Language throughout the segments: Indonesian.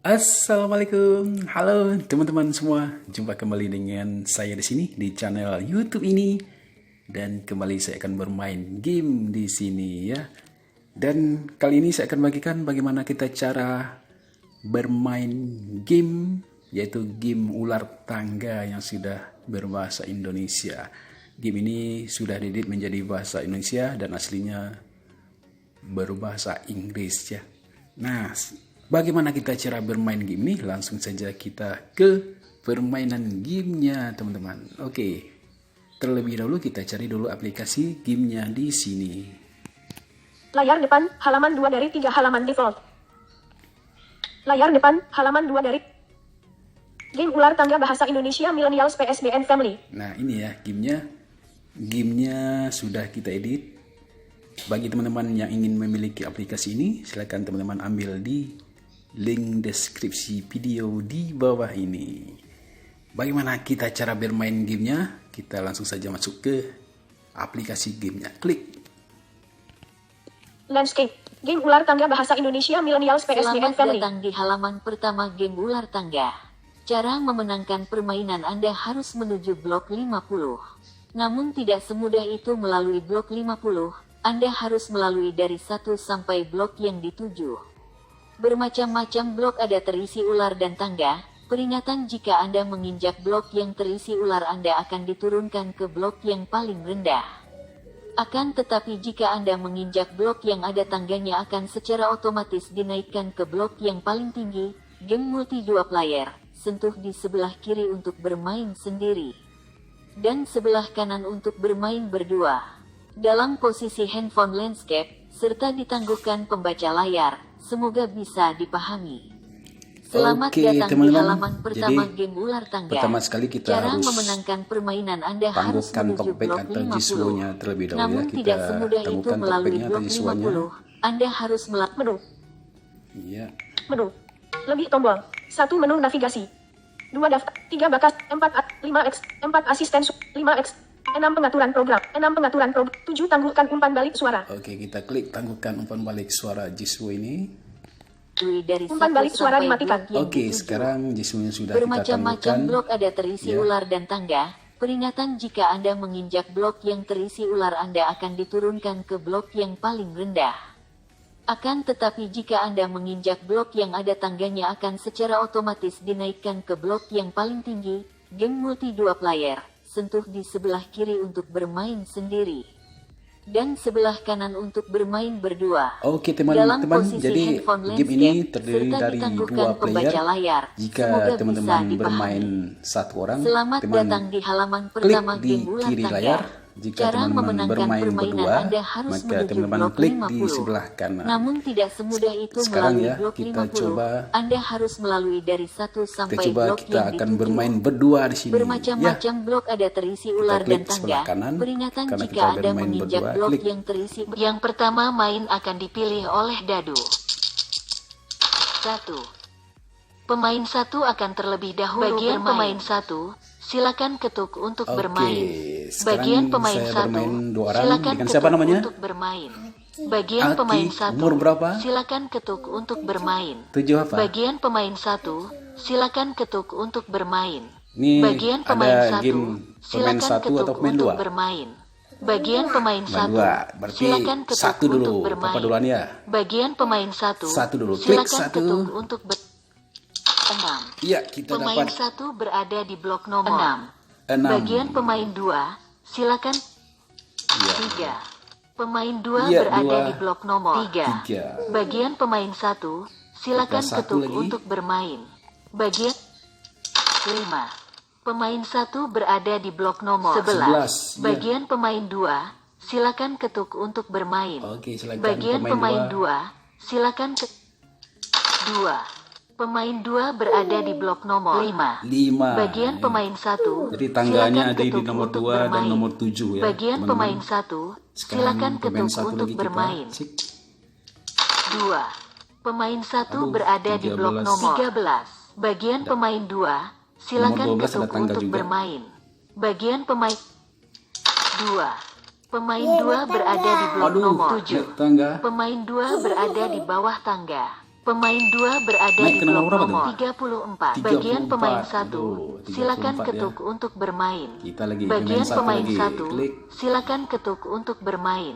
Assalamualaikum, halo teman-teman semua. Jumpa kembali dengan saya di sini di channel YouTube ini, dan kembali saya akan bermain game di sini ya. Dan kali ini saya akan bagikan bagaimana kita cara bermain game, yaitu game ular tangga yang sudah berbahasa Indonesia. Game ini sudah diedit menjadi bahasa Indonesia dan aslinya berbahasa Inggris ya. Nah, bagaimana kita cara bermain game ini? Langsung saja kita ke permainan gamenya, teman-teman. Oke, terlebih dahulu kita cari dulu aplikasi gamenya di sini. Layar depan, halaman 2 dari 3 halaman default. Layar depan, halaman 2 dari game ular tangga bahasa Indonesia Millennials PSBN Family. Nah, ini ya gamenya. Gamenya sudah kita edit. Bagi teman-teman yang ingin memiliki aplikasi ini, silakan teman-teman ambil di link deskripsi video di bawah ini. Bagaimana kita cara bermain gamenya? Kita langsung saja masuk ke aplikasi gamenya. Klik. Landscape, game ular tangga bahasa Indonesia Millennials PSBN Selamat Family. datang di halaman pertama game ular tangga. Cara memenangkan permainan Anda harus menuju blok 50. Namun tidak semudah itu melalui blok 50. Anda harus melalui dari 1 sampai blok yang dituju. Bermacam-macam blok ada terisi ular dan tangga. Peringatan jika Anda menginjak blok yang terisi ular Anda akan diturunkan ke blok yang paling rendah. Akan tetapi jika Anda menginjak blok yang ada tangganya akan secara otomatis dinaikkan ke blok yang paling tinggi. Game multi 2 player, sentuh di sebelah kiri untuk bermain sendiri. Dan sebelah kanan untuk bermain berdua. Dalam posisi handphone landscape, serta ditangguhkan pembaca layar, semoga bisa dipahami. Selamat Oke, datang teman-teman. di halaman pertama Jadi, game ular tangga. pertama sekali kita Cara harus memenangkan permainan Anda harus tangguhkan menuju talkback blok atau 50. jiswonya terlebih dahulu Namun ya. Kita tidak semudah itu tangguhkan melalui talkbacknya atau blok jiswonya. 50. Anda harus Menu, Iya. menu, lebih tombol, 1 menu navigasi, 2 daftar, 3 bakas, 5x, 4 asisten, 5x, 6 pengaturan program, 7 tangguhkan umpan balik suara. Oke, kita klik tangguhkan umpan balik suara jiswo ini. melalui dari Umpan 1 balik suara sampai dimatikan. blok yang Oke, dituju. sekarang jiswonya sudah kita Bermacam-macam tangguhkan. blok ada terisi Ya. ular dan tangga. Peringatan jika Anda menginjak blok yang terisi ular Anda akan diturunkan ke blok yang paling rendah. Akan tetapi jika Anda menginjak blok yang ada tangganya akan secara otomatis dinaikkan ke blok yang paling tinggi. Game multi 2 player, sentuh di sebelah kiri untuk bermain sendiri. Dan sebelah kanan untuk bermain berdua. Oke Dalam teman-teman, posisi jadi handphone game ini landscape, terdiri serta dari ditangguhkan 2 pembaca player. layar. Jika Semoga teman-teman bisa bermain dipahami. 1 orang, Selamat teman datang di halaman klik pertama di game ular kiri tangga. layar. Jika Cara teman-teman memenangkan bermain permainan berdua, Anda harus maka menuju teman-teman blok klik 50. di sebelah kanan. Namun tidak semudah itu Sekarang melalui ya, blok kita 50. coba. Anda harus melalui dari 1 Kita sampai coba blok kita yang akan dituju. bermain berdua di sini. Ya, Bermacam-macam blok ada terisi ular dan klik tangga. sebelah kanan, Peringatan karena jika kita Anda bermain menginjak berdua, blok klik. yang terisi. Yang pertama main akan dipilih oleh dadu. 1. Pemain 1 akan terlebih dahulu Bagian bermain. Pemain 1, silakan ketuk untuk Oke, bermain. sekarang Bagian pemain saya 1, bermain 2 orang. silakan Dengan ketuk siapa namanya? untuk bermain. Bagian Aki, pemain 1, umur berapa? silakan ketuk untuk bermain. 7 apa? Bagian pemain 1, silakan ketuk untuk bermain. Ini Bagian pemain ada 1, game pemain silakan 1 atau ketuk pemain untuk 2? bermain. Bagian pemain 1, Dua, berarti silakan ketuk 1 dulu. untuk bermain. Papa duluan ya. Bagian pemain 1, 1 dulu. Klik silakan 1. ketuk untuk 6. Iya, kita Pemain dapat 1 berada di blok nomor 6. Bagian pemain 2, silakan. Iya. 3. Pemain 2 Iya, berada 2. di blok nomor 3. 3. Bagian pemain 1, silakan Tambah 1 ketuk lagi. untuk bermain. Bagian 5. Pemain 1 berada di blok nomor 11. 11, iya. Bagian pemain 2, silakan ketuk untuk bermain. Oke, silakan Bagian pemain 2, silakan ke 2. Pemain 2 berada di blok nomor 5. 5. Bagian pemain 1, Jadi tangganya silakan ada di ketuk nomor untuk 2 dan bermain. nomor 7 ya. Bagian teman-teman. pemain 1, Sekarang silakan pemain ketuk 1 untuk lagi kita. bermain. Sik. 2. Pemain 1 Aduh, berada di blok 13. nomor 13. Bagian pemain 2, silakan Nomor 12 ada ketuk tangga untuk juga. bermain. Bagian pemain 2. Pemain 2 berada di blok Aduh, nomor naik 7. tangga. Pemain 2 berada di bawah tangga. Pemain 2 berada Naik di ke blok nomor berapa nomor 34. Bagian 34. pemain 1, Aduh, 34 silakan ya. ketuk untuk bermain. Kita lagi Bagian pemain satu pemain lagi. 1, Klik. silakan ketuk untuk bermain.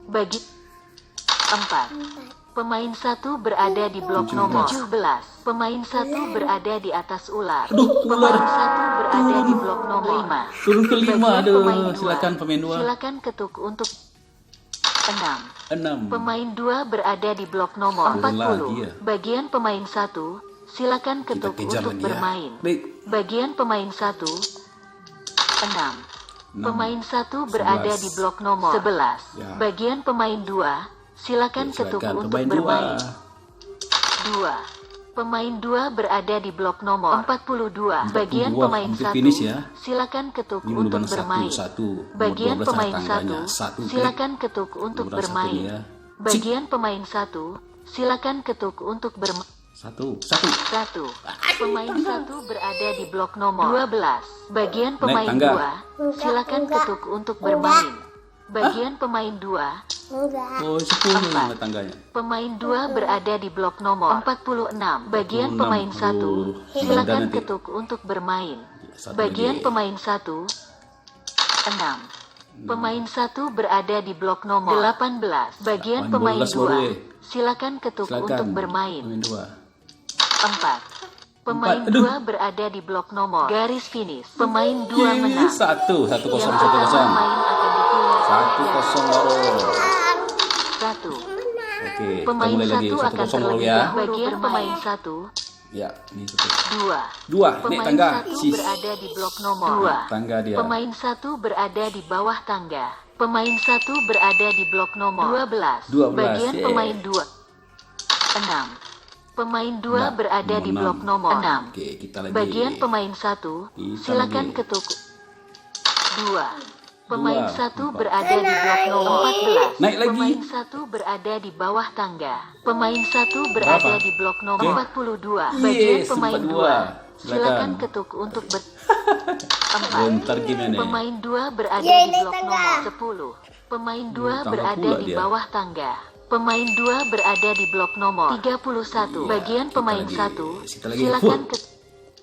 Bagi 4. Pemain 1 berada di blok 17. nomor 17. Pemain 1 berada di atas ular. Aduh, Pemain ular. 1 berada di blok nomor 5. Turun ke 5. Bagian Aduh, pemain 2, silakan pemain 2. silakan ketuk untuk 6. 6. Pemain 2 berada di blok nomor Turun 40. lagi ya. Bagian pemain 1, silakan Kita ketuk kejar untuk lagi ya. bermain. Klik. Bagian pemain 1, 6. Pemain 1 berada di blok nomor 11. Ya. Bagian pemain 2, silakan ketuk Silakan untuk pemain bermain. 2. 2. Pemain 2 berada di blok nomor 42. Bagian 42, pemain hampir 1, finish ya. silakan ketuk Ini untuk beruban satu, bermain. satu. Bagian Nomor 12 pemain ada 1, tangganya. Satu, klik. silakan ketuk untuk Beruban satu bermain. ya. Bagian pemain 1, silakan ketuk untuk bermain. 1. 1. Pemain 1 berada di blok nomor 12. Bagian Naik pemain tangga. 2, silakan ketuk untuk bermain. Bagian pemain 2, Oh, 10 nomor tangganya. pemain 2 berada di blok nomor 46. Bagian 46. pemain 1, Aduh, silakan nanti. ketuk untuk bermain. Satu Bagian lagi. pemain 1, 6. Pemain 1 berada di blok nomor 18. Bagian pemain 18 baru, 2, silakan ketuk Silakan. untuk bermain. Pemain 2. 4. Pemain Empat. Aduh. 2 berada di blok nomor garis finish. Pemain 2 menang. 1. 1-0. Yang 1-0. pertama main akan dipilih. 1-0 baru. 1. Oke, kita Pemain mulai lagi 1 akan 1-0 baru terlebih ya. dahulu. Bagian pemain 1, Ya, ini betul. 2. 2, naik Pemain tangga. 1 Sis. berada di blok nomor 2. Tangga dia. Pemain 1 berada di bawah tangga. Pemain 1 berada di blok nomor 12. 12, Bagian yeay. pemain 2, 6. Pemain 2 Nah, berada di nomor blok 6. nomor 6. Oke, kita lagi. Bagian pemain 1, Kita silakan lagi. ketuk. 2. Pemain 2, 1 4. berada di blok nomor 14. Naik lagi. Pemain 1 berada di bawah tangga. Pemain 1 berada Berapa? di blok nomor Oke. 42. Yes, Bagian pemain 42. 2, silakan Silakan. ketuk untuk 4. Bentar gimana? Pemain 2 berada di blok nomor 10. Pemain 2 Tangga berada pula di dia. bawah tangga. Pemain 2 berada di blok nomor 31. Iya, Bagian kita pemain lagi. 1, Kita lagi. silakan ke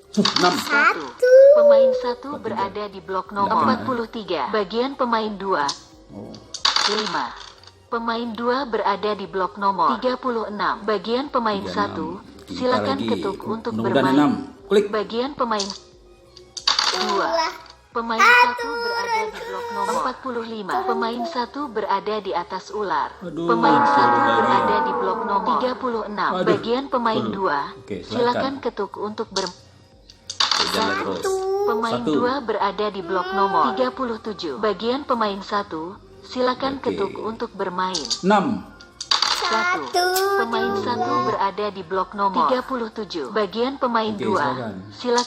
6. 1. Pemain 1 berada di blok nomor 43. Bagian pemain 2, Oh. 5. Pemain 2 berada di blok nomor 36. Bagian pemain 1, 36. silakan Kita lagi. ketuk untuk Mudah-mudahan bermain. 6. Klik. Bagian pemain 2. Pemain 1 berada di blok nomor 45. Pemain 1 berada di atas ular. Aduh, Pemain 1 lagi. berada di blok nomor 36. Aduh. Bagian pemain Aduh. 2, Oke, silakan silakan. ketuk untuk Oke, jalan terus. Pemain 1. 2 berada di blok nomor 37. Bagian pemain 1, silakan Oke. ketuk untuk bermain. 6. 1. Pemain 1 berada di blok nomor 37. Bagian pemain Oke, 2, silakan. silakan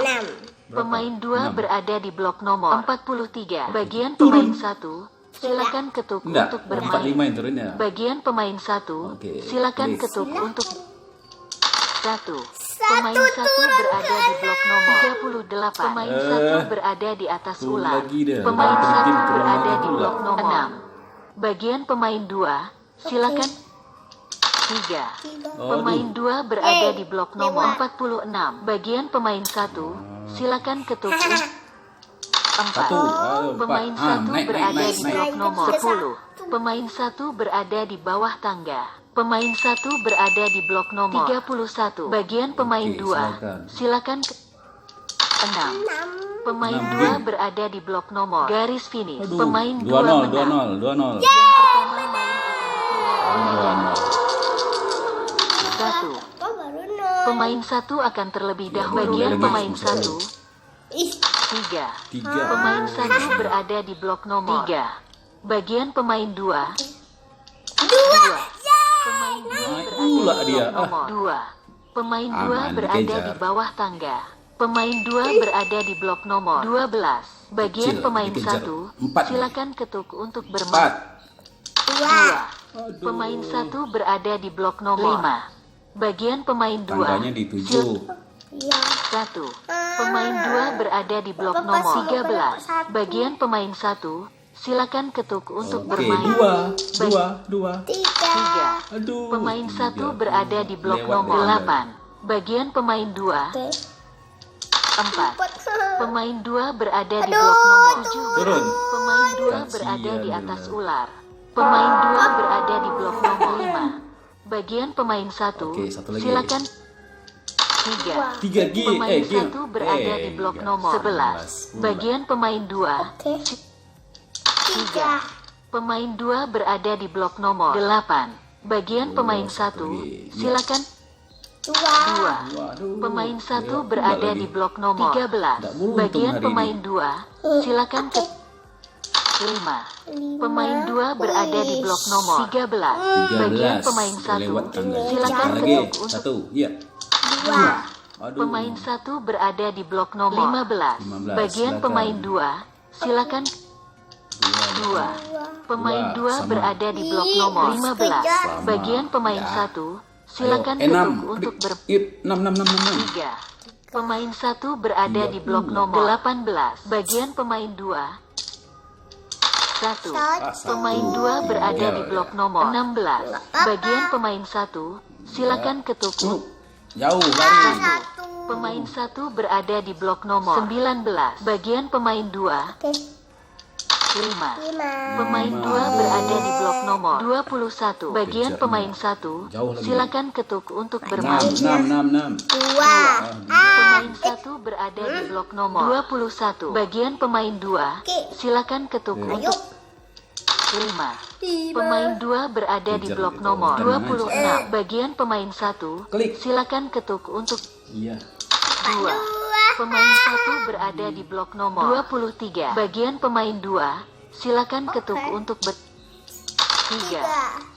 6. Pemain 2 6. berada di blok nomor 43. Bagian pemain 1, silakan ketuk Enggak, untuk 45 bermain. yang turunnya. Bagian pemain 1, Oke, silakan klik. ketuk untuk 1. Pemain 1 berada di blok nomor 38. Pemain 1 berada di atas turun ular. lagi dia. Pemain Bikin 1 turun berada lagi di pula. blok nomor 6. Bagian pemain 2, silakan 3. Pemain 2 berada di blok nomor 46. Bagian pemain 1, silakan ketuk 4. 1. Ayo, 4. Pemain 1 berada di blok nomor 10. Pemain 1 berada di bawah tangga. Pemain 1 berada di blok nomor 31. Bagian pemain Oke, 2, silakan 6. Pemain 2 6. berada di blok nomor garis finish. Aduh, Pemain 2 2-0, menang. 2-0, 2-0. Yang pertama main akan 1. Pemain 1 akan terlebih dahulu. Bagian lagi, pemain susah. 1, 3. 3. Pemain 1 berada di blok nomor 3. Bagian pemain 2, 2. Pemain 2 Naik berada pula di dia. blok nomor 2. Pemain 2 Aman, berada dikejar. di bawah tangga. Pemain 2 berada di blok nomor 12. Bagian Kecil, pemain dikejar. 1, 4 nih. silakan ketuk untuk 4. bermain. 2. Aduh. Pemain 1 berada di blok nomor 5. Bagian pemain 2, Tangganya di 7. 1. Pemain 2 berada di blok nomor 13. Bagian pemain 1, silakan ketuk untuk Oke, bermain. 2. 2. 2. 3 3. Aduh. Pemain 1 berada di blok Lewat nomor deh, 8. Bagian pemain 2. 4. Pemain 2 berada di blok nomor 7. Turun. Pemain 2 Kasian berada di atas dia. ular. Pemain 2 berada di blok nomor 5. Bagian pemain 1. Oke, satu lagi. Silakan. 3. 3G. Pemain G. 1 berada di blok nomor 11. Bagian pemain 2. 3. Pemain 2 berada di blok nomor 8. Bagian pemain 1. Silakan. 2. Waduh. Pemain 1 Ya, berada enggak di lagi. blok nomor Tidak 13. beruntung Bagian hari pemain ini. 2. Silakan ke 5. Pemain 2 berada di blok nomor 13. Bagian 13. pemain 1. Lewat tangga. Silakan Satu lagi. ketuk untuk 1. Iya. 2. Aduh. Pemain 1 berada di blok nomor 15. 15, Bagian silakan. pemain 2. Silakan 2. Pemain 2 sama. berada di blok nomor 15. Sama. Bagian pemain Ya. 1. Silakan Ayo, 6. ketuk untuk ber 6. 3. Pemain 1 berada di blok nomor 18. Bagian pemain 2. 1. Pemain 2 berada di blok nomor 16. Bagian pemain 1. Silakan ketuk untuk Jauh lari. pemain 1 berada di blok nomor 19. Bagian pemain 2. 5. Pemain 2 berada di blok nomor 21. Bagian pemain 1. Jauh lagi. Silakan ketuk untuk 6. bermain. 6. Pemain 1 berada di blok nomor 21. Bagian pemain 2. Silakan ketuk untuk 5. Pemain 2 berada di Kejar, blok kejar. nomor Tenang 26. Bagian pemain 1. Klik. Silakan ketuk untuk Iya. 2. Pemain 1 berada di blok nomor 23. Bagian pemain 2. Silakan ketuk untuk 3.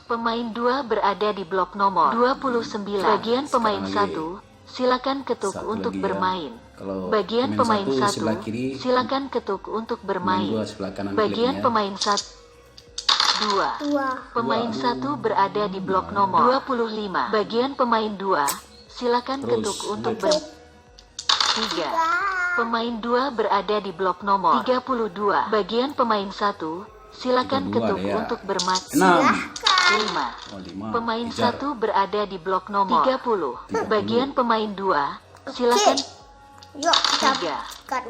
Pemain 2 berada di blok nomor 29. Bagian pemain Sekarang 1. Silakan ketuk Satu untuk lagi ya. bermain. Kalau Bagian pemain pemain satu sebelah 1. kiri, Silakan ketuk untuk pemain bermain. 2 sebelah kanan Bagian kliknya. pemain 1. 2. Pemain 1 berada di blok nomor 25. Bagian pemain 2. Silakan Terus, ketuk untuk naik. 3. Pemain 2 berada di blok nomor 32. Bagian pemain 1. Silakan 32 ketuk ya. untuk bermain. 6. 5. Oh, 5. Pemain Kejar. 1 berada di blok nomor 30. 30. Bagian pemain 2. Silakan. Yuk, 3.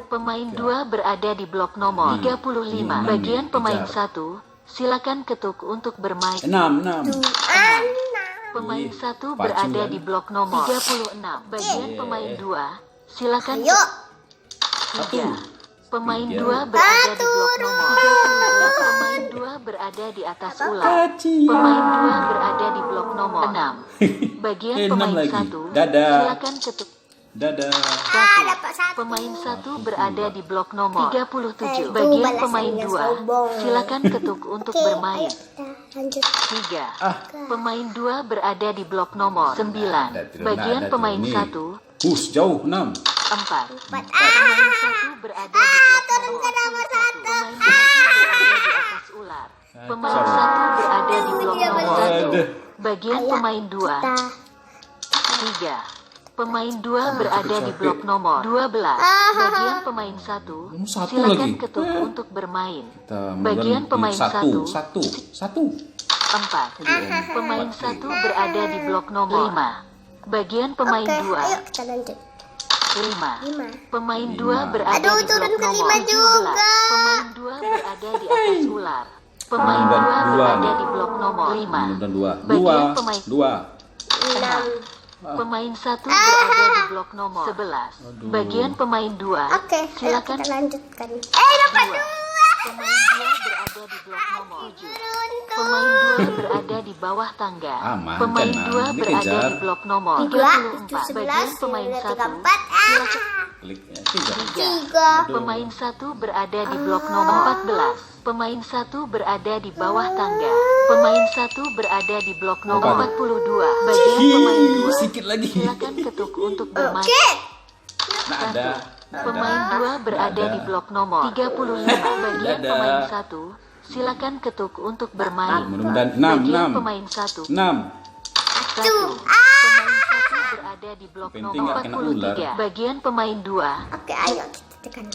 Pemain 2 berada di blok nomor 35. Ini, Bagian pemain kejar. 1. Silakan ketuk untuk bermain. 6. Pemain Ih, 1 pacu berada kan? di blok nomor 36. Bagian Iya. pemain 2. Silakan. Yuk. 3. Pemain Tiga. 2 berada di blok nomor 38. Pemain 2 berada di atas ular. Kacil. Pemain 2 berada di blok nomor 6. Bagian 6 pemain lagi. 1. Dadah. Silakan ketuk. Dadah. 1. dapat 1. Pemain 1 berada di blok nomor 37. Itu Bagian balasannya pemain 2. sombong. Silakan ketuk untuk Oke, bermain. ayo kita lanjut. 3. Ah. Pemain 2 berada di blok nomor 9. Bagian pemain 1. Jauh 6. 4. Pemain 1 berada di blok nomor 1. Pemain 1 berada di atas ular. Pemain 1 berada di blok nomor 1. Bagian pemain 2. 3. Pemain 2 berada di blok nomor 12. Bagian pemain 1. Satu Silakan lagi. ketuk untuk bermain. Kita Bagian pemain 1. 1. 4. Pemain 1 berada di blok nomor 5. Bagian pemain Oke, 2. ayo kita lanjut. 5. 5. Pemain 2 Lima. berada Aduh, di turun blok ke nomor 5 17. juga. Pemain 2 berada di atas ular. Pemain 2 Dua. berada di blok nomor 5. Dan 2. Bagian pemain 2. 6. Pemain 1 berada di blok nomor 11. Bagian pemain 2. Oke, ayo Silakan. kita lanjutkan. Dapat 2. 2. Pemain 2 berada di blok nomor 7. Pemain 2 berada di bawah tangga. Aman, Pemain tenang. 2 berada Dikejar. di blok nomor 2, 34. Bagian pemain 1. 34. Klik ya. 3. 3. Pemain 1 berada di blok nomor 14. Pemain 1 berada di bawah tangga. Pemain 1 berada di blok nomor 42. Bagian pemain 2. Sedikit lagi. Silakan ketuk untuk bermain. Nada. Pemain 2 berada di blok nomor 35. Bagian Dadah. pemain 1. Silakan ketuk untuk bermain. Mudah-mudahan 6. Bagian 6. pemain 1. 6. 1. Pemain 1 berada di blok Penting nomor nggak kena ular. 43. Bagian pemain 2. Oke, ayo kita tekan.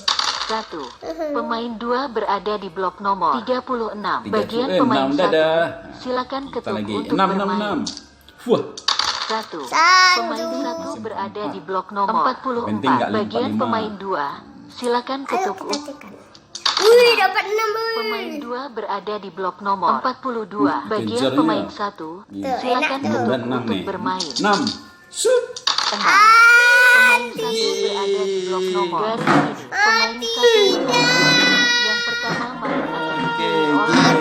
1. Pemain 2 berada di blok nomor 36. Bagian 36, pemain 1. dadah. Silakan Kita ketuk lagi untuk 6, 6, bermain. 6. Wah, 1. Satu. Pemain 1 berada di blok nomor Penting nggak 44. lima, Bagian lima. pemain 2. Silakan Ayo ketuk kita tekan. Dapat 6. Pemain 2 berada di blok nomor 42. Bagian kejar pemain ya. 1. Iya. Silakan Enak tuh. ketuk Dan 6 untuk nih. bermain. 6. Shoot. 6. Pemain 1 berada di blok nomor. Garis ini. Pemain 1 yang pertama main akan Oke, dipilih oleh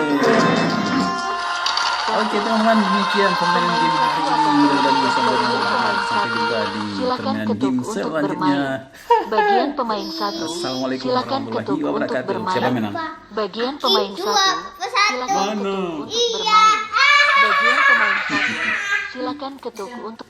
Oke teman-teman, demikian permainan game hari ini. Mudah-mudahan bisa bermanfaat. Sampai jumpa di Silakan permainan ketuk game untuk selanjutnya. bermain. Bagian pemain 1. Assalamualaikum Silakan warahmatullahi ketuk untuk wabarakatuh. Siapa bermain. menang? Bagian pemain 1. Dua, Silakan satu. ketuk untuk bermain. Bagian pemain 1. Silakan ketuk untuk